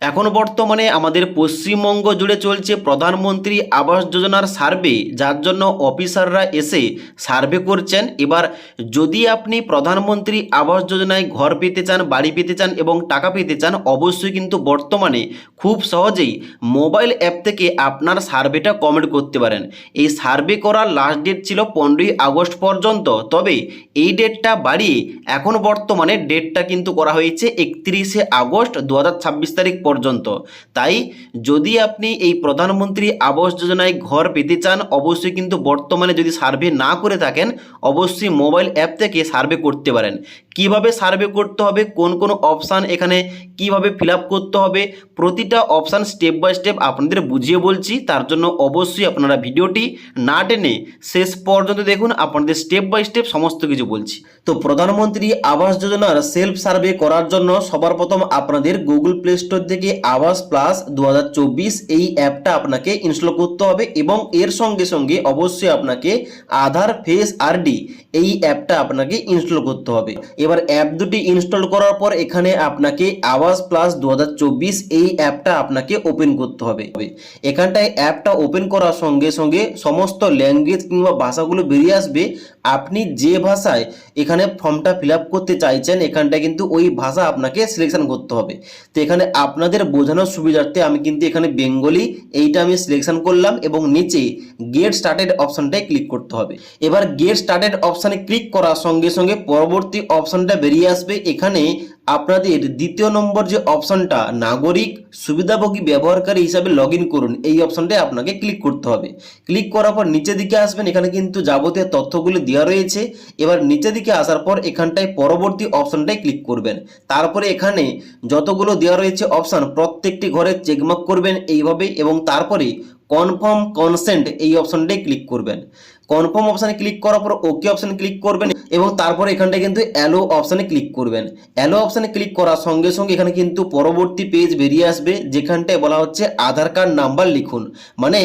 এখন বর্তমানে আমাদের পশ্চিমবঙ্গ জুড়ে চলছে প্রধানমন্ত্রী আবাস যোজনার সার্ভে, যার জন্য অফিসাররা এসে সার্ভে করছেন। এবার যদি আপনি প্রধানমন্ত্রী আবাস যোজনায় ঘর পেতে চান, বাড়ি পেতে চান এবং টাকা পেতে চান, অবশ্যই কিন্তু বর্তমানে খুব সহজেই মোবাইল অ্যাপ থেকে আপনার সার্ভেটা কমপ্লিট করতে পারেন। এই সার্ভে করার লাস্ট ডেট ছিল 15ই আগস্ট পর্যন্ত, তবে এই ডেটটা বাড়িয়ে এখন বর্তমানে ডেটটা কিন্তু করা হয়েছে 31শে আগস্ট 2026 তারিখ পর্যন্ত। তাই যদি আপনি এই প্রধানমন্ত্রী আবাস যোজনায় ঘর পেতে চান, অবশ্যই কিন্তু বর্তমানে যদি সার্ভে না করে থাকেন, অবশ্যই মোবাইল অ্যাপ থেকে সার্ভে করতে পারেন। কিভাবে সার্ভে করতে হবে, কোন কোন অপশান এখানে কিভাবে ফিল আপ করতে হবে, প্রতিটা অপশান স্টেপ বাই স্টেপ আপনাদের বুঝিয়ে বলছি। তার জন্য অবশ্যই আপনারা ভিডিওটি না টেনে শেষ পর্যন্ত দেখুন, আপনাদের স্টেপ বাই স্টেপ সমস্ত কিছু বলছি। তো প্রধানমন্ত্রী আবাস যোজনার সেলফ সার্ভে করার জন্য সবার প্রথম আপনাদের গুগল প্লে স্টোর থেকে আবাস প্লাস 2024 এই অ্যাপটা আপনাকে ইনস্টল করতে হবে এবং এর সঙ্গে সঙ্গে অবশ্যই আপনাকে আধার ফেস আরডি এই অ্যাপটা আপনাকে ইনস্টল করতে হবে। এবার অ্যাপ দুটি ইনস্টল করার পর এখানে আপনাকে আবাস প্লাস 2024 এই অ্যাপটা আপনাকে ওপেন করতে হবে। এখানটায় অ্যাপটা ওপেন করার সঙ্গে সঙ্গে সমস্ত ল্যাঙ্গুয়েজ কিংবা ভাষাগুলো বেরিয়ে আসবে। আপনি যে ভাষায় এখানে ফর্মটা ফিল আপ করতে চাইছেন, এখানটায় কিন্তু ওই ভাষা আপনাকে সিলেকশন করতে হবে। তো এখানে আপনাদের বোঝানোর সুবিধার্থে আমি কিন্তু এখানে বেঙ্গলি এইটা আমি সিলেকশন করলাম এবং নিচে গেট স্টার্টেড অপশনটায় ক্লিক করতে হবে। এবার গেট স্টার্টেড অপশানে ক্লিক করার সঙ্গে সঙ্গে পরবর্তী অপশনটা বেরিয়ে আসবে। এখানে আপনাদের দ্বিতীয় নম্বর যে অপশনটা নাগরিক সুবিধাভোগী ব্যবহারকারী হিসাবে লগ ইন করুন, এই অপশনটায় আপনাকে ক্লিক করতে হবে। ক্লিক করার পর নিচের দিকে আসবেন, এখানে কিন্তু যাবতীয় তথ্যগুলি দেওয়া রয়েছে। এবার নিচের দিকে আসার পর এখানটায় পরবর্তী অপশনটায় ক্লিক করবেন। তারপরে এখানে যতগুলো দেওয়া রয়েছে অপশন, প্রত্যেকটি ঘরে চেকমার্ক করবেন এইভাবে এবং তারপরে কনফার্ম কনসেন্ট এই অপশনটায় ক্লিক করবেন। কনফার্ম অপশানে ক্লিক করার পর ওকে অপশানে ক্লিক করবেন এবং তারপরে এখানটায় কিন্তু অ্যালো অপশানে ক্লিক করবেন। অ্যালো অপশানে ক্লিক করার সঙ্গে সঙ্গে এখানে কিন্তু পরবর্তী পেজ বেরিয়ে আসবে, যেখানটায় বলা হচ্ছে আধার কার্ড নাম্বার লিখুন। মানে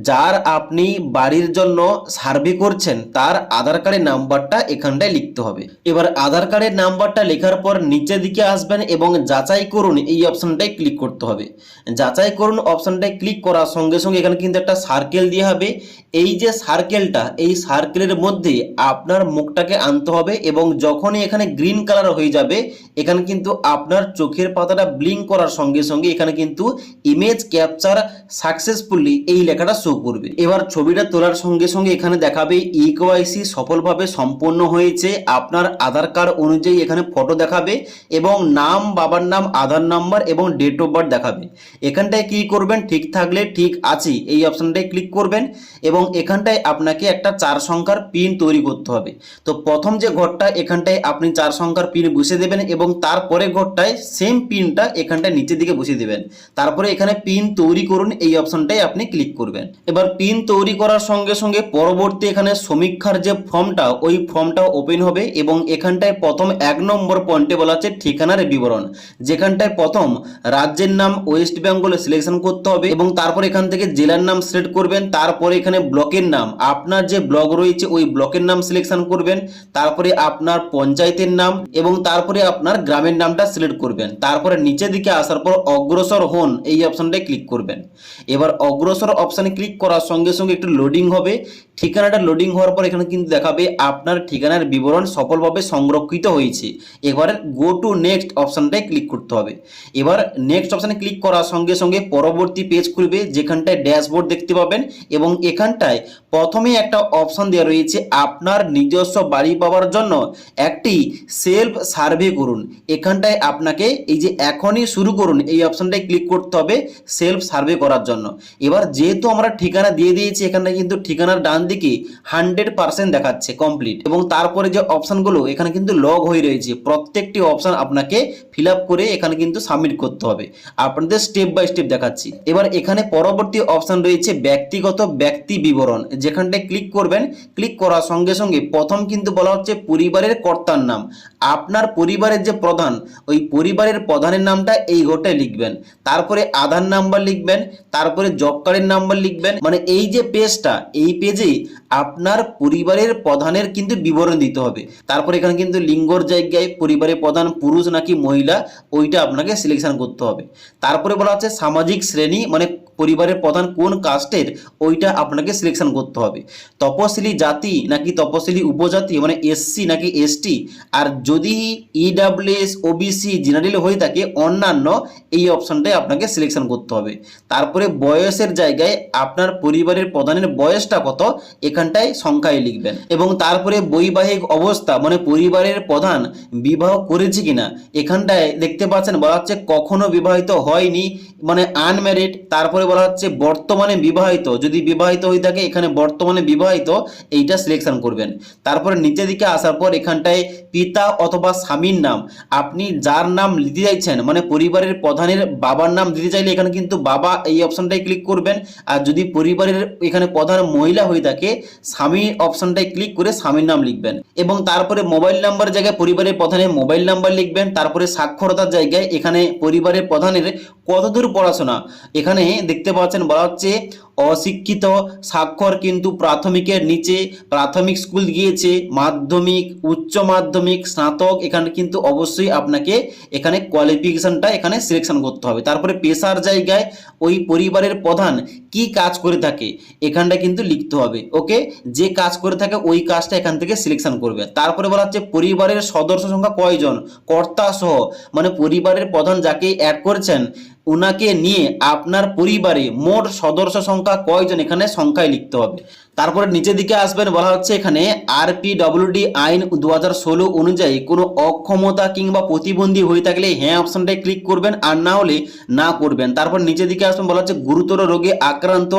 যার আপনি বাড়ির জন্য সার্ভে করছেন তার আধার কার্ডের নাম্বারটা এখানটায় লিখতে হবে। এবার আধার কার্ডের নাম্বারটা লেখার পর নিচের দিকে আসবেন এবং যাচাই করুন এই অপশানটায় ক্লিক করতে হবে। যাচাই করুন অপশানটায় ক্লিক করার সঙ্গে সঙ্গে এখানে কিন্তু একটা সার্কেল দিয়ে হবে। এই যে সার্কেলটা, এই সার্কেলের মধ্যে আপনার মুখটাকে আনতে হবে এবং যখনই এখানে গ্রিন কালার হয়ে যাবে, এখানে কিন্তু আপনার চোখের পাতাটা ব্লিঙ্ক করার সঙ্গে সঙ্গে এখানে কিন্তু ইমেজ ক্যাপচার সাকসেসফুলি এই লেখাটা শো করবে। এবার ছবিটা তোলার সঙ্গে সঙ্গে এখানে দেখাবে ইকেওয়াইসি সফলভাবে সম্পন্ন হয়েছে। আপনার আধার কার্ড অনুযায়ী এখানে ফটো দেখাবে এবং নাম, বাবার নাম, আধার নাম্বার এবং ডেট অফ বার্থ দেখাবে। এখানটায় কি করবেন, ঠিক থাকলে ঠিক আছে এই অপশনটায় ক্লিক করবেন এবং এখানটায় আপনাকে একটা 4 সংখ্যার পিন তৈরি করতে হবে। তো প্রথম যে ঘরটা এখানটায় আপনি 4 সংখ্যার পিন বসিয়ে দেবেন এবং তারপরে ঘরটায় সেম পিনটা এখানটায় নিচের দিকে বসিয়ে দেবেন। তারপরে এখানে পিন তৈরি করুন এই অপশনটাই আপনি ক্লিক করবেন। এবার পিন তৈরি করার সঙ্গে সঙ্গে পরবর্তী এখানে সমীক্ষার যে ফর্মটা, ওই ফর্মটা ওপেন হবে এবং এখানটায় প্রথম 1 নম্বর পয়েন্টে বলা আছে ঠিকানার বিবরণ, যেখানটায় প্রথম রাজ্যের নাম ওয়েস্ট বেঙ্গলে সিলেকশন করতে হবে এবং তারপর এখান থেকে জেলার নাম সিলেক্ট করবেন। তারপরে এখানে ব্লকের নাম, আপনার যে ব্লক রয়েছে ওই ব্লকের নাম সিলেকশন করবেন। তারপরে আপনার পঞ্চায়েতের নাম এবং তারপরে আপনার গ্রামের নামটা সিলেক্ট করবেন। তারপরে নিচের দিকে আসার পর অগ্রসর হন এই অপশনটায় ক্লিক করবেন। এবার অগ্রসর অপশানে ক্লিক করার সঙ্গে সঙ্গে একটু লোডিং হবে। ঠিকানাটা লোডিং হওয়ার পর এখানে কিন্তু দেখাবে আপনার ঠিকানার বিবরণ সফলভাবে সংরক্ষিত হয়েছে। এবার গো টু নেক্সট অপশানটায় ক্লিক করতে হবে। এবার নেক্সট অপশানে ক্লিক করার সঙ্গে সঙ্গে পরবর্তী পেজ খুলবে, যেখানটায় ড্যাশবোর্ড দেখতে পাবেন এবং এখানটায় প্রথমে একটা অপশান দেওয়া রয়েছে আপনার নিজস্ব বাড়ি পাওয়ার জন্য একটি সেলফ সার্ভে করুন। এখানটায় আপনাকে এই যে এখনই শুরু করুন এই অপশানটায় ক্লিক করতে হবে সেলফ সার্ভে করার জন্য। এবার যেহেতু আমরা ঠিকানা দিয়ে দিয়েছি, এখানে কিন্তু ঠিকানার ডান দিকে 100% দেখাচ্ছে কমপ্লিট এবং তারপরে যে অপশানগুলো এখানে কিন্তু লগ হয়ে রয়েছে, প্রত্যেকটি অপশান আপনাকে ফিল আপ করে এখানে কিন্তু সাবমিট করতে হবে। আপনাদের স্টেপ বাই স্টেপ দেখাচ্ছি। এবার এখানে পরবর্তী অপশান রয়েছে ব্যক্তিগত ব্যক্তি বিবরণ, যেখানটায় ক্লিক ক্লিক করবেন। ক্লিক করার সঙ্গে সঙ্গে প্রথম কিন্তু বলা হচ্ছে পরিবারের কর্তার নাম। আপনার পরিবারের যে প্রধান, ওই পরিবারের প্রধানের নামটা এই ঘরটায় লিখবেন। তারপরে আধার নাম্বার লিখবেন, তারপরে জব কার্ডের নাম্বার লিখবেন। মানে এই যে পেজটা, এই পেজেই আপনার পরিবারের প্রধানের কিন্তু বিবরণ দিতে হবে। তারপরে এখানে কিন্তু লিঙ্গর জায়গায় পরিবারের প্রধান পুরুষ নাকি মহিলা ওইটা আপনাকে সিলেকশন করতে হবে। তারপরে বলা হচ্ছে সামাজিক শ্রেণী, মানে পরিবারের প্রধান কোন কাস্টের ওইটা আপনাকে সিলেকশন করতে হবে। তপশিলি জাতি নাকি তপশিলি উপজাতি, মানে এসসি নাকি এসটি, আর যদি ইডাব্লিউএস ওবিসি জেনারেল হয়ে থাকে অন্যান্য, এই অপশনটাই আপনাকে সিলেকশন করতে হবে। তারপরে বয়সের জায়গায় আপনার পরিবারের প্রধানের বয়সটা কত এখানটায় সংখ্যায় লিখবেন। এবং তারপরে বৈবাহিক অবস্থা, মানে পরিবারের প্রধান বিবাহ করেছে কিনা, এখানটায় দেখতে পাচ্ছেন বলা হচ্ছে কখনো বিবাহিত হয়নি, মানে আনম্যারিড। তারপরে বলা হচ্ছে বর্তমানে বিবাহিত, যদি বিবাহিত হয়ে থাকে এখানে বর্তমানে বিবাহিত এইটা সিলেকশন করবেন। তারপরে নিচের দিকে আসার পর এখানটায় পিতা অথবা স্বামীর নাম, আপনি যার নাম দিতে চাইছেন, মানে পরিবারের প্রধানের বাবার নাম দিতে চাইলে এখানে কিন্তু বাবা এই অপশনটাই ক্লিক করবেন। আর যদি পরিবারের এখানে প্রধান মহিলা হয়ে থাকে স্বামী অপশনটাই ক্লিক করে স্বামীর নাম লিখবেন। এবং তারপরে মোবাইল নাম্বার জায়গায় পরিবারের প্রধানের মোবাইল নাম্বার লিখবেন। তারপরে সাক্ষরতার জায়গায় এখানে পরিবারের প্রধানের কতদূর পড়াশোনা, এখানে দেখতে পাচ্ছেন বলা হচ্ছে অশিক্ষিত, স্বাক্ষর কিন্তু প্রাথমিকের নিচে, প্রাথমিক স্কুল গিয়েছে, মাধ্যমিক, উচ্চ মাধ্যমিক, স্নাতক, এখানে কিন্তু অবশ্যই আপনাকে এখানে কোয়ালিফিকেশনটা এখানে সিলেকশন করতে হবে। তারপরে পেশার জায়গায় ওই পরিবারের প্রধান কি কাজ করে থাকে এখানটা কিন্তু লিখতে হবে। ওকে, যে কাজ করে থাকে ওই কাজটা এখান থেকে সিলেকশন করবে। তারপরে বলা হচ্ছে পরিবারের সদস্য সংখ্যা কয়জন, কর্তা সহ, মানে পরিবারের প্রধান যাকে অ্যাড করেছেন উনাকে নিয়ে আপনার পরিবারে মোট সদস্য সংখ্যা কয়জন এখানে সংখ্যায় লিখতে হবে। তারপরে নিচের দিকে আসবেন, বলা হচ্ছে এখানে আরপিডব্লিউডি আইন 2016 অনুযায়ী কোনো অক্ষমতা কিংবা প্রতিবন্ধী হয়ে থাকলে হ্যাঁ অপশনটায় ক্লিক করবেন, আর না হলে না করবেন। তারপর নিচের দিকে আসবেন, বলা হচ্ছে গুরুতর রোগে আক্রান্ত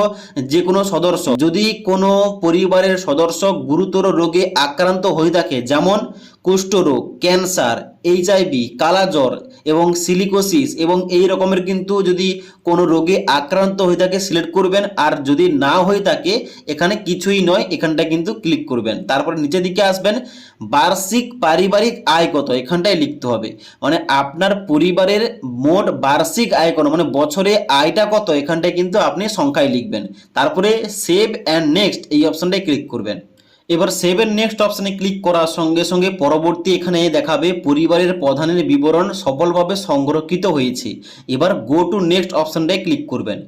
যে কোনো সদস্য, যদি কোনো পরিবারের সদস্য গুরুতর রোগে আক্রান্ত হয়ে থাকে, যেমন কুষ্ঠরোগ, ক্যান্সার, এইচআইভি, কালাজ্বর এবং সিলিকোসিস, এবং এই রকমের কিন্তু যদি কোনো রোগে আক্রান্ত হয়ে থাকে সিলেক্ট করবেন, আর যদি না হয়ে থাকে এখানে কিছুই নয় এখানটা কিন্তু ক্লিক করবেন। তারপরে নিচের দিকে আসবেন, বার্ষিক পারিবারিক আয় কত এখানটায় লিখতে হবে, মানে আপনার পরিবারের মোট বার্ষিক আয় কত, মানে বছরে আয়টা কত এখানটায় কিন্তু আপনি সংখ্যায় লিখবেন। তারপরে সেভ অ্যান্ড নেক্সট এই অপশনটায় ক্লিক করবেন। এবার সেভ এন্ড নেক্সট অপশনে ক্লিক করার সঙ্গে সঙ্গে পরবর্তী এখানে দেখাবে পরিবারের প্রধানের বিবরণ সফলভাবে সংরক্ষিত হয়েছে। এবার গো টু নেক্সট অপশনটায় ক্লিক করবেন।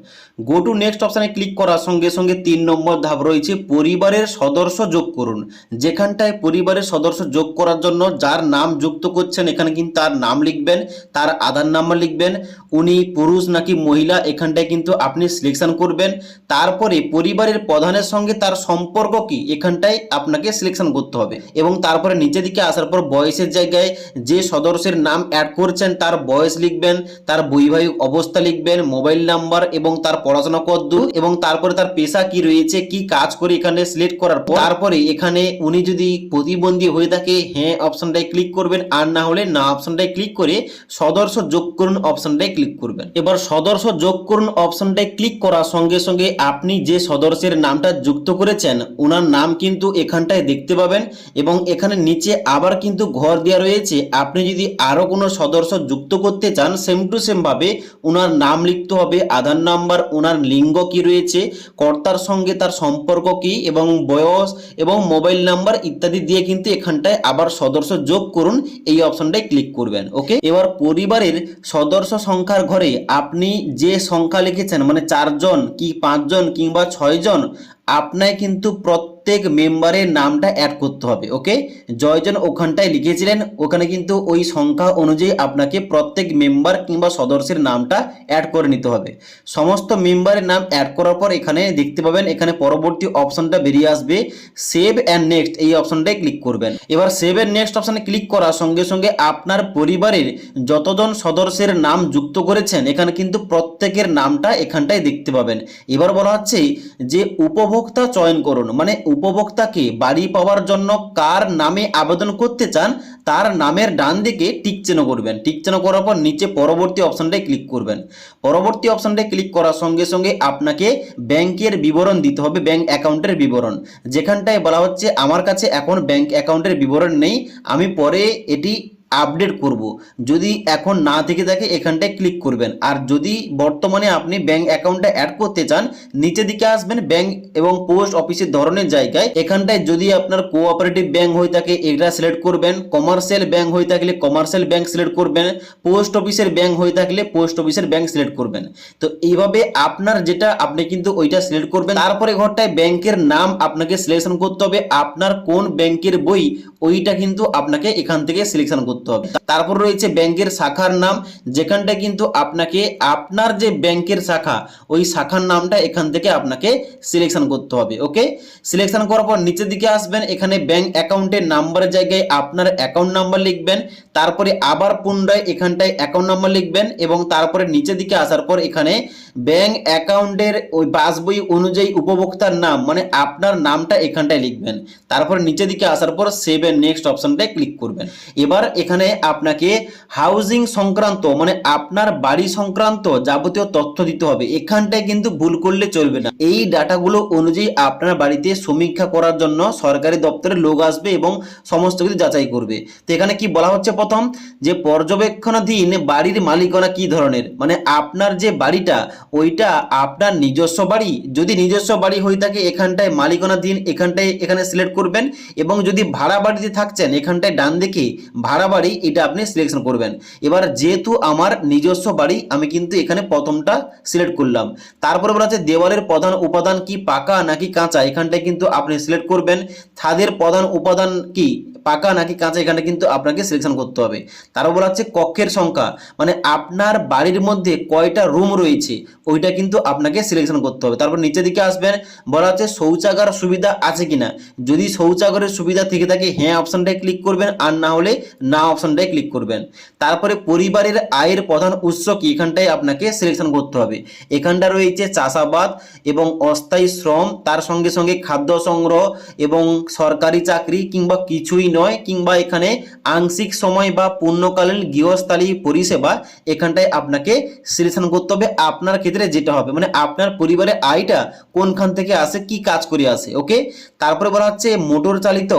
গো টু নেক্সট অপশনে ক্লিক করার সঙ্গে সঙ্গে 3 নম্বর ধাপ রয়েছে পরিবারের সদস্য যোগ করুন। যেখানটায় পরিবারের সদস্য যোগ করার জন্য যার নাম যুক্ত করছেন এখানে কিন্তু তার নাম লিখবেন, তার আধার নাম্বার লিখবেন, উনি পুরুষ নাকি মহিলা এখানটায় কিন্তু আপনি সিলেকশন করবেন। তারপরে পরিবারের প্রধানের সঙ্গে তার সম্পর্ক কি এখানটায় আপনাকে সিলেকশন করতে হবে। এবং তারপরে নিচের দিকে আসার পর বয়সের জায়গায় যে সদস্যের নাম অ্যাড করছেন তার বয়স লিখবেন, তার বৈবাহিক অবস্থা লিখবেন, মোবাইল নাম্বার এবং তার পড়াশোনা কতদূর, এবং তারপরে তার পেশা কি রয়েছে, কি কাজ করে এখানে সিলেক্ট করার পর তারপরে এখানে উনি যদি প্রতিবন্ধী হয়ে থাকে হ্যাঁ অপশনটায় ক্লিক করবেন, আর না হলে না অপশনটায় ক্লিক করে সদস্য যোগ করুন অপশনটায় ক্লিক করবেন। এবার সদস্য যোগ করুন অপশনটায় ক্লিক করার সঙ্গে সঙ্গে আপনি যে সদস্যের নামটা যুক্ত করেছেন ওনার নাম কিন্তু এখানটায় দেখতে পাবেন। এবং এখানে নিচে আবার কিন্তু ঘর দেওয়া রয়েছে, আপনি যদি আরো কোনো সদস্য যুক্ত করতে চান সেম টু সেম ভাবে ওনার নাম লিখতে হবে, আধার নাম্বার, ওনার লিঙ্গ কি রয়েছে, কর্তার সঙ্গে তার সম্পর্ক কি এবং বয়স এবং মোবাইল নাম্বার ইত্যাদি দিয়ে কিন্তু এখানটায় আবার সদস্য যোগ করুন এই অপশনটায় ক্লিক করবেন। ওকে, এবার পরিবারের সদস্য সংখ্যার ঘরে আপনি যে সংখ্যা লিখেছেন, মানে 4 জন কি 5 জন কিংবা 6 জন, আপনাকে কিন্তু প্রত্যেক মেম্বারের নামটা অ্যাড করতে হবে। ওকে, জয়জন ওখানটায় লিখেছিলেন ওখানে কিন্তু ওই সংখ্যা অনুযায়ী আপনাকে প্রত্যেক মেম্বার কিংবা সদস্যের নামটা অ্যাড করে নিতে হবে। সমস্ত মেম্বারের নাম অ্যাড করার পর এখানে দেখতে পাবেন এখানে পরবর্তী অপশনটা বেরিয়ে আসবে, সেভ অ্যান্ড নেক্সট এই অপশনটায় ক্লিক করবেন। এবার সেভ অ্যান্ড নেক্সট অপশনে ক্লিক করার সঙ্গে সঙ্গে আপনার পরিবারের যতজন সদস্যের নাম যুক্ত করেছেন এখানে কিন্তু প্রত্যেকের নামটা এখানটায় দেখতে পাবেন। এবার বলা হচ্ছে যে উপভোক্তা চয়ন করুন, মানে উপভোক্তাকে বাড়ি পাওয়ার জন্য কার নামে আবেদন করতে চান তার নামের ডান দিকে টিক চিহ্ন করবেন। টিক চিহ্ন করার পর নিচে পরবর্তী অপশনটায় ক্লিক করবেন। পরবর্তী অপশনটায় ক্লিক করার সঙ্গে সঙ্গে আপনাকে ব্যাংকের বিবরণ দিতে হবে, ব্যাংক অ্যাকাউন্টের বিবরণ। যেখানটায় বলা হচ্ছে আমার কাছে এখন ব্যাংক অ্যাকাউন্টের বিবরণ নেই, আমি পরে এটি আপডেট করব। যদি এখন না থেকে থাকে এখানটায় ক্লিক করবেন। আর যদি বর্তমানে আপনি ব্যাংক অ্যাকাউন্টটা অ্যাড করতে চান নিচের দিকে আসবেন ব্যাংক এবং পোস্ট অফিসের ধরনের জায়গায়। এখানটায় যদি আপনার কোঅপারেটিভ ব্যাংক হয়ে থাকে এটা সিলেক্ট করবেন, কমার্শিয়াল ব্যাংক হয়ে থাকলে কমার্শিয়াল ব্যাংক সিলেক্ট করবেন, পোস্ট অফিসের ব্যাংক হয়ে থাকলে পোস্ট অফিসের ব্যাংক সিলেক্ট করবেন। তো এইভাবে আপনার যেটা আপনি কিন্তু ওইটা সিলেক্ট করবেন। তারপরে ঘরটায় ব্যাংকের নাম আপনাকে সিলেকশন করতে হবে, আপনার কোন ব্যাংকের বই ওইটা কিন্তু আপনাকে এখান থেকে সিলেকশন করতে হবে। তারপর রয়েছে ব্যাংকের শাখার নাম, যেখানটা কিন্তু আপনাকে আপনার যে ব্যাংকের শাখা ওই শাখার নামটা এখান থেকে আপনাকে সিলেকশন করতে হবে। ওকে, সিলেকশন করার পর নিচের দিকে আসবেন, এখানে ব্যাংক অ্যাকাউন্টের নাম্বারের জায়গায় আপনার অ্যাকাউন্ট নাম্বার লিখবেন, তারপরে আবার পুনরায় এখানটায় অ্যাকাউন্ট নাম্বার লিখবেন এবং তারপরে নিচের দিকে আসার পর এখানে ব্যাংক অ্যাকাউন্টের ওই পাসবই অনুযায়ী উপভোক্তার নাম মানে আপনার নামটা এখানটায় লিখবেন। তারপর নিচের দিকে আসার পর সেভ এন্ড নেক্সট অপশনটায় ক্লিক করবেন। এবার এখানে আপনাকে হাউজিং সংক্রান্ত মানে আপনার বাড়ি সংক্রান্ত যাবতীয় তথ্য দিতে হবে, এখানটায় কিন্তু ভুল করলে চলবে না। এই ডাটাগুলো অনুযায়ী আপনার বাড়িতে সমীক্ষা করার জন্য সরকারি দপ্তরের লোক আসবে এবং সমস্ত কিছু যাচাই করবে। তো এখানে কি বলা হচ্ছে প্রথম যে পর্যবেক্ষণাধীন বাড়ির মালিকানা কি ধরনের, মানে আপনার যে বাড়িটা ওইটা আপনার নিজস্ব বাড়ি, যদি নিজস্ব বাড়ি হয়ে থাকে এখানটায় মালিকানাধীন এখানটায় এখানে সিলেক্ট করবেন এবং যদি ভাড়া বাড়িতে থাকছেন এখানটায় ডান দিকে ভাড়া বাড়ি এটা আপনি সিলেকশন করবেন। এবার যেহেতু আমার নিজস্ব বাড়ি আমি কিন্তু এখানে প্রথমটা সিলেক্ট করলাম। তারপরে বলা আছে দেওয়ালের প্রধান উপাদান কি পাকা নাকি কাঁচা, এখানটায় কিন্তু আপনি সিলেক্ট করবেন। ছাদের প্রধান উপাদান কি পাকা নাকি কাঁচা, এখানে কিন্তু আপনাকে সিলেকশন করতে হবে। তারপর বলা হচ্ছে কক্ষের সংখ্যা মানে আপনার বাড়ির মধ্যে কয়টা রুম রয়েছে ওইটা কিন্তু আপনাকে সিলেকশন করতে হবে। তারপর নিচের দিকে আসবেন, বলা হচ্ছে শৌচাগার সুবিধা আছে কিনা, যদি শৌচাগারের সুবিধা থেকে থাকে হ্যাঁ অপশনটায় ক্লিক করবেন আর না হলে না অপশনটায় ক্লিক করবেন। তারপরে পরিবারের আয়ের প্রধান উৎস কি এখানটায় আপনাকে সিলেকশন করতে হবে। এখানটা রয়েছে চাষাবাদ এবং অস্থায়ী শ্রম, তার সঙ্গে সঙ্গে খাদ্য সংগ্রহ এবং সরকারি চাকরি কিংবা কিছুই নয়, কিংবা এখানে আংশিক সময় বা পূর্ণকালীন গৃহস্থালী পরিষেবা, এখানটায় আপনাকে সিলেকশন করতে হবে আপনার ক্ষেত্রে যেটা হবে, মানে আপনার পরিবারের আয়টা কোনখান থেকে আসে কি কাজ করে আসে। ওকে, তারপরে বলা হচ্ছে মোটর চালিত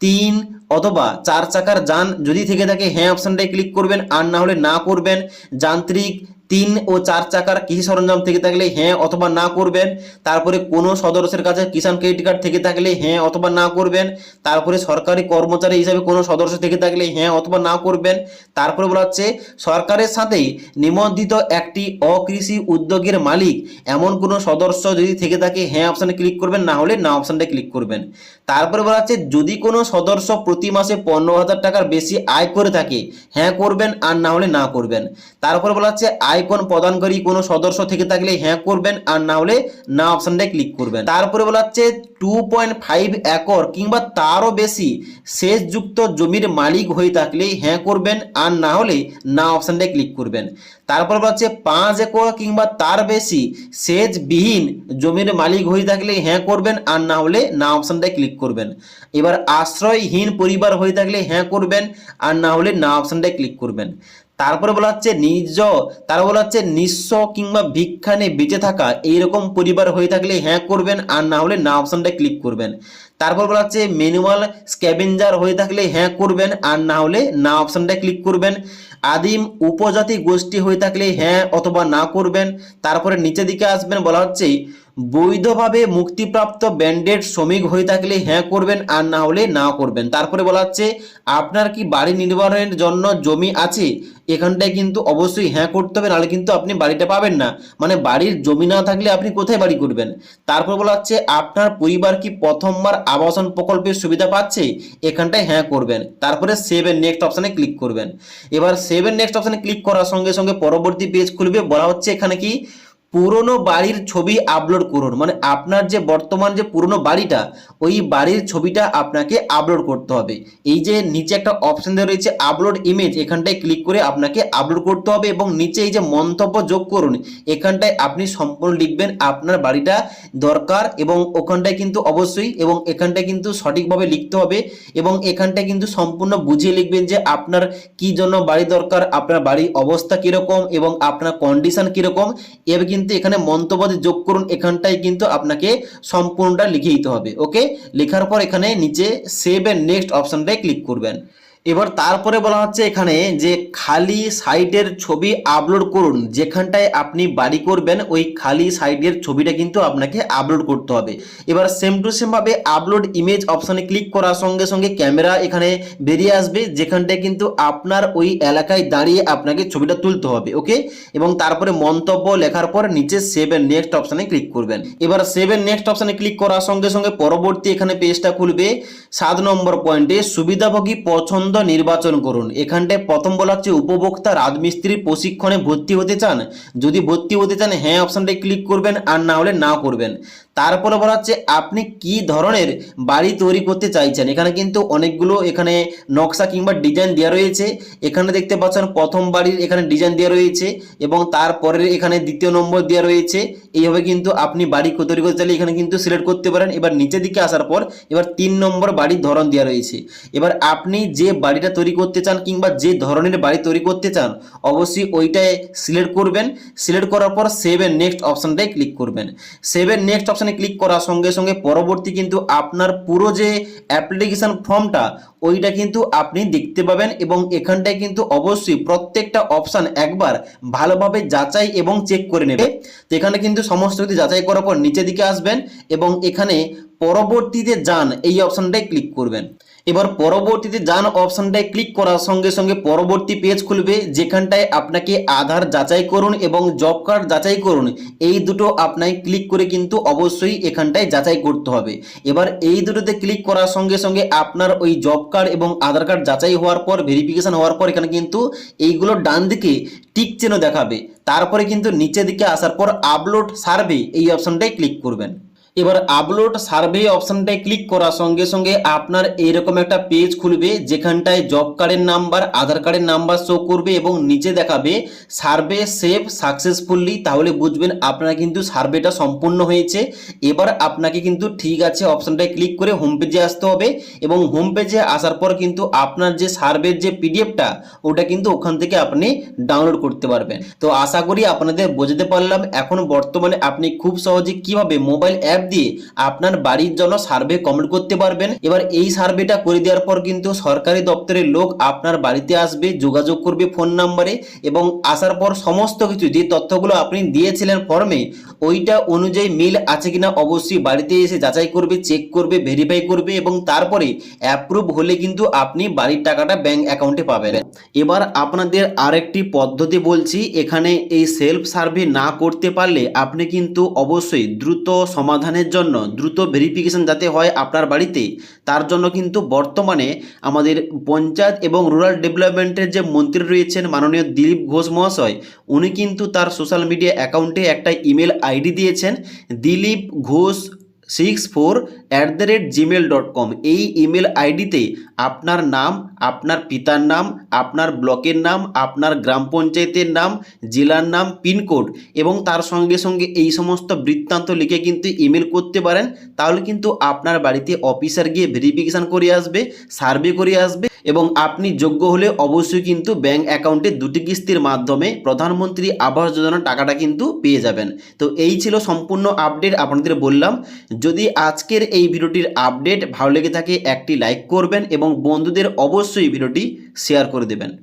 3 অথবা 4 চাকার যান যদি থেকে থাকে হ্যাঁ অপশনটায় ক্লিক করবেন আর না হলে না করবেন। যান্ত্রিক 3 ও 4 চাকার কৃষি সরঞ্জাম থেকে থাকলে হ্যাঁ অথবা না করবেন। তারপরে কোনো সদস্যের কাছে কিষাণ ক্রেডিট কার্ড থেকে থাকলে হ্যাঁ অথবা না করবেন। তারপরে সরকারি কর্মচারী হিসাবে কোনো সদস্য থেকে থাকলে হ্যাঁ অথবা না করবেন। তারপরে বলা হচ্ছে সরকারের সাথে নিবন্ধিত একটি অকৃষি উদ্যোগের মালিক এমন কোনো সদস্য যদি থেকে থাকে হ্যাঁ অপশানে ক্লিক করবেন, না হলে না অপশানটা ক্লিক করবেন। তারপরে বলা হচ্ছে যদি কোনো সদস্য প্রতি মাসে 15,000 টাকার বেশি আয় করে থাকে হ্যাঁ করবেন আর না হলে না করবেন। তারপরে বলা হচ্ছে আইকন প্রদানকারী কোনো সদস্য থেকে থাকলে হ্যাঁ করবেন আর না হলে না অপশনটায় ক্লিক করবেন। তারপরে বলা হচ্ছে 2.5 একর কিংবা তারও বেশি সেচযুক্ত জমির মালিক হয়ে থাকলে হ্যাঁ করবেন আর না হলে না অপশনটায় ক্লিক করবেন। তারপর বলা হচ্ছে 5 একর কিংবা তার বেশি সেচবিহীন জমির মালিক হয়ে থাকলে হ্যাঁ করবেন আর না হলে না অপশনটায় ক্লিক করবেন। এবার আশ্রয়হীন পরিবার হয়ে থাকলে হ্যাঁ করবেন আর না হলে না অপশনটায় ক্লিক করবেন। তারপরে বলা হচ্ছে নিঃস্ব কিংবা ভিক্ষানে বেঁচে থাকা এইরকম পরিবার হয়ে থাকলে হ্যাঁ করবেন আর না হলে না অপশনটায় ক্লিক করবেন। তারপর বলা হচ্ছে ম্যানুয়াল স্ক্যাভেঞ্জার হয়ে থাকলে হ্যাঁ করবেন আর না হলে না অপশনটায় ক্লিক করবেন। আদিম উপজাতি গোষ্ঠী হয়ে থাকলে হ্যাঁ অথবা না করবেন। তারপরে নিচের দিকে আসবেন, বলা হচ্ছে বৈধভাবে মুক্তিপ্রাপ্ত ব্যান্ডেড শ্রমিক হয়ে থাকলে হ্যাঁ করবেন আর না হলে না করবেন। তারপরে বলা হচ্ছে আপনার কি বাড়ি নির্মাণের জন্য জমি আছে, এখানটায় কিন্তু অবশ্যই হ্যাঁ করতে হবে, নাহলে কিন্তু আপনি বাড়িটা পাবেন না, মানে বাড়ির জমি না থাকলে আপনি কোথায় বাড়ি করবেন। তারপর বলা হচ্ছে আপনার পরিবার কি প্রথমবার আবাসন প্রকল্পের সুবিধা পাচ্ছে, এখানটায় হ্যাঁ করবেন। তারপরে সেভ এন্ড নেক্সট অপশানে ক্লিক করবেন। এবার সেভ এন্ড নেক্সট অপশানে ক্লিক করার সঙ্গে সঙ্গে পরবর্তী পেজ খুলবে। বলা হচ্ছে এখানে কি পুরনো বাড়ির ছবি আপলোড করুন, মানে আপনার যে বর্তমান যে পুরনো বাড়িটা ওই বাড়ির ছবিটা আপনাকে আপলোড করতে হবে। এই যে নিচে একটা অপশন দেওয়া রয়েছে আপলোড ইমেজ, এখানটায় ক্লিক করে আপনাকে আপলোড করতে হবে এবং নিচে এই যে মন্তব্য যোগ করুন এখানটায় আপনি সম্পূর্ণ লিখবেন আপনার বাড়িটা দরকার এবং ওখানটায় কিন্তু অবশ্যই এবং এখানটায় কিন্তু সঠিকভাবে লিখতে হবে এবং এখানটায় কিন্তু সম্পূর্ণ বুঝিয়ে লিখবেন যে আপনার কি জন্য বাড়ি দরকার, আপনার বাড়ির অবস্থা কিরকম এবং আপনার কন্ডিশন কিরকম, এবার কিন্তু এখানে মন্তব্য যোগ করুন, এখানটায় কিন্তু আপনাকে সম্পূর্ণটা লিখে দিতে হবে। ওকে, লেখার পর এখানে নিচে সেভ এন্ড নেক্সট অপশনটায় ক্লিক করবেন। এবার তারপরে বলা হচ্ছে এখানে যে খালি সাইটের ছবি আপলোড করুন, যেখানটায় আপনি বাড়ি করবেন ওই খালি সাইটের ছবিটা কিন্তু আপনাকে আপলোড করতে হবে। এবার সেম টু সেম ভাবে আপলোড ইমেজ অপশনে ক্লিক করার সঙ্গে সঙ্গে ক্যামেরা এখানে বেরিয়ে আসবে, যেখানটায় কিন্তু আপনার ওই এলাকায় দাঁড়িয়ে আপনাকে ছবিটা তুলতে হবে। ওকে, এবং তারপরে মন্তব্য লেখার পর নিচে সেভ এন্ড নেক্সট অপশনে ক্লিক করবেন। এবার সেভ এন্ড নেক্সট অপশনে ক্লিক করার সঙ্গে সঙ্গে পরবর্তী এখানে পেজটা খুলবে। 7 নম্বর পয়েন্টে সুবিধাভোগী পছন্দ নির্বাচন করুন। এখানটায় প্রথম বলা হচ্ছে উপভোক্তা রাজমিস্ত্রির প্রশিক্ষণে ভর্তি হতে চান, যদি ভর্তি হতে চান হ্যাঁ অপশনটায় ক্লিক করবেন আর না হলে না করবেন। তারপরে বলা হচ্ছে আপনি কি ধরনের বাড়ি তৈরি করতে চাইছেন, এখানে কিন্তু অনেকগুলো এখানে নকশা কিংবা ডিজাইন দেওয়া রয়েছে। এখানে দেখতে পাচ্ছেন প্রথম বাড়ির এখানে ডিজাইন দেওয়া রয়েছে এবং তারপরে এখানে দ্বিতীয় নম্বর দেওয়া রয়েছে। এইভাবে কিন্তু আপনি বাড়ি তৈরি করতে চাইলে এখানে কিন্তু সিলেক্ট করতে পারেন। এবার নিচের দিকে আসার পর এবার 3 নম্বর বাড়ির ধরন দেওয়া রয়েছে। এবার আপনি যে বাড়িটা তৈরি করতে চান কিংবা যে ধরনের বাড়ি তৈরি করতে চান অবশ্যই ওইটাই সিলেক্ট করবেন। সিলেক্ট করার পর সেভ এন্ড নেক্সট অপশনটাই ক্লিক করবেন। সেভ এন্ড নেক্সট অপশনে ক্লিক করার সঙ্গে সঙ্গে পরবর্তী কিন্তু আপনার পুরো যে অ্যাপ্লিকেশন ফর্মটা ওইটা কিন্তু আপনি দেখতে পাবেন এবং এখানটায় কিন্তু অবশ্যই প্রত্যেকটা অপশন একবার ভালোভাবে যাচাই এবং চেক করে নেবে। তো এখানে কিন্তু সমস্ত কিছু যাচাই করার পর নিচের দিকে আসবেন এবং এখানে পরবর্তীতে যান এই অপশনটায় ক্লিক করবেন। এবার পরবর্তীতে যান অপশনটায় ক্লিক করার সঙ্গে সঙ্গে পরবর্তী পেজ খুলবে, যেখানটায় আপনাকে আধার যাচাই করুন এবং জব কার্ড যাচাই করুন, এই দুটো আপনাকে ক্লিক করে কিন্তু অবশ্যই এখানটায় যাচাই করতে হবে। এবার এই দুটোতে ক্লিক করার সঙ্গে সঙ্গে আপনার ওই জব কার্ড এবং আধার কার্ড যাচাই হওয়ার পর ভেরিফিকেশন হওয়ার পর এখানে কিন্তু এইগুলো ডান দিকে টিক চিহ্ন দেখাবে। তারপরে কিন্তু নিচের দিকে আসার পর আপলোড সার্ভে এই অপশনটায় ক্লিক করবেন। এবার আপলোড সার্ভে অপশনটায় ক্লিক করার সঙ্গে সঙ্গে আপনার এইরকম একটা পেজ খুলবে, যেখানটায় জব কার্ডের নাম্বার আধার কার্ডের নাম্বার শো করবে এবং নিচে দেখাবে সার্ভে সেভ সাকসেসফুলি। তাহলে বুঝবেন আপনার কিন্তু সার্ভেটা সম্পূর্ণ হয়েছে। এবার আপনাকে কিন্তু ঠিক আছে অপশনটায় ক্লিক করে হোম পেজে আসতে হবে এবং হোম পেজে আসার পর কিন্তু আপনার যে সার্ভের যে পিডিএফটা ওটা কিন্তু ওখান থেকে আপনি ডাউনলোড করতে পারবেন। তো আশা করি আপনাদের বোঝাতে পারলাম এখন বর্তমানে আপনি খুব সহজে কিভাবে মোবাইল অ্যাপ দিয়ে আপনার বাড়ির জন্য সার্ভে কমপ্লিট করতে পারবেন। এবার এই সার্ভেটা করে দেওয়ার পর কিন্তু সরকারি দপ্তরের লোক আপনার বাড়িতে আসবে, যোগাযোগ করবে ফোন নাম্বারে এবং আসার পর সমস্ত কিছু যে তথ্যগুলো আপনি দিয়েছিলেন ফর্মে ওইটা অনুযায়ী মিল আছে কিনা অবশ্যই বাড়িতে এসে যাচাই করবে, চেক করবে, ভেরিফাই করবে এবং তারপরে অ্যাপ্রুভ হলে কিন্তু আপনি বাড়ির টাকাটা ব্যাংক অ্যাকাউন্টে পাবেন। এবার আপনাদের আরেকটি পদ্ধতি বলছি, এখানে এই সেলফ সার্ভে না করতে পারলে আপনি কিন্তু অবশ্যই দ্রুত সমাধানের জন্য দ্রুত ভেরিফিকেশন যাতে হয় আপনার বাড়িতে, তার জন্য কিন্তু বর্তমানে আমাদের পঞ্চায়েত এবং রুরাল ডেভেলপমেন্টের যে মন্ত্রী রয়েছেন মাননীয় দিলীপ ঘোষ মহাশয়, উনি কিন্তু তার সোশ্যাল মিডিয়া অ্যাকাউন্টে একটা ইমেল আইডি দিয়েছেন dilipghosh64@gmail.com। এই ইমেল আইডিতে আপনার নাম, আপনার পিতার নাম, আপনার ব্লকের নাম, আপনার গ্রাম পঞ্চায়েতের নাম, জেলার নাম, পিনকোড এবং তার সঙ্গে সঙ্গে এই সমস্ত বৃত্তান্ত লিখে কিন্তু ইমেল করতে পারেন। তাহলে কিন্তু আপনার বাড়িতে অফিসার গিয়ে ভেরিফিকেশন করে আসবে, সার্ভে করে আসবে এবং আপনি যোগ্য হলে অবশ্যই কিন্তু ব্যাংক অ্যাকাউন্টে 2টি কিস্তির মাধ্যমে প্রধানমন্ত্রী আবাস যোজনার টাকাটা কিন্তু পেয়ে যাবেন। তো এই ছিল সম্পূর্ণ আপডেট আপনাদের বললাম। যদি আজকের এই ভিডিওটির আপডেট ভালো লেগে থাকে একটি লাইক করবেন এবং বন্ধুদের অবশ্যই ভিডিওটি শেয়ার করে দেবেন।